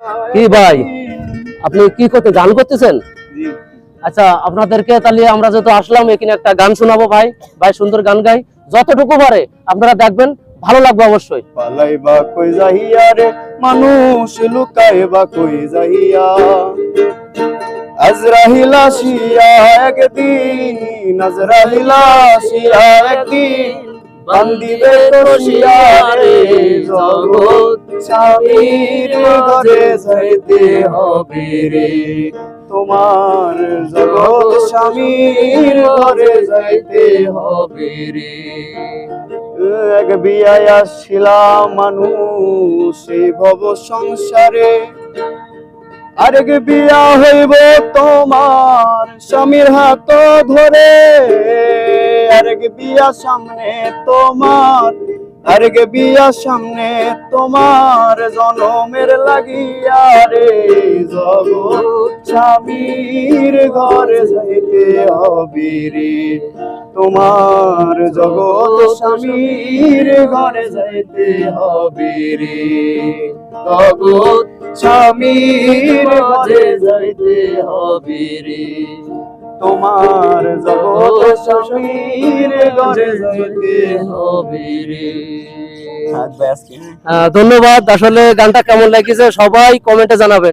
কি ভাই, আপনি কি করতে গান করতেছেন? আচ্ছা, আপনাদেরকে তাহলে আমরা যেহেতু আসলাম, এখানে একটা গান শোনাবো। ভাই ভাই সুন্দর গান গাই, যতটুকু পারে আপনারা দেখবেন, ভালো লাগবে অবশ্যই। পালাইবা কই যাইয়া রে মানুষ, লুকাইবা কই যাইয়া, আজরাইল আসিয়া একদিন, আজরাইল আসিয়া একদিন, বান্দিবে করিয়া রে জগৎ স্বামীর ঘরে যাইতে হবে রে, তোমার জগৎ স্বামীর ঘরে যাইতে হবে রে। এক বিয়ায় আসছিলাম মানুষ এই ভব সংসারে, আরেক বিয়া হইব তোমার স্বামীর হাত ধরে, আরেক বিয়া সামনে তোমার, আরেক বিয়া সামনে তোমার, জনমের লাগিয়া রে জগৎ স্বামীর ঘরে যাইতে হবে রে, তোমার জগৎ স্বামীর ঘরে যাইতে হবে রে, জগৎ স্বামীর ঘরে যাইতে হবে রে, তোমার জগৎ স্বামীর ঘরে যাইতে হবে রে। ধন্যবাদ। আসলে গানটা কেমন লেগেছে সবাই কমেন্টে জানাবেন।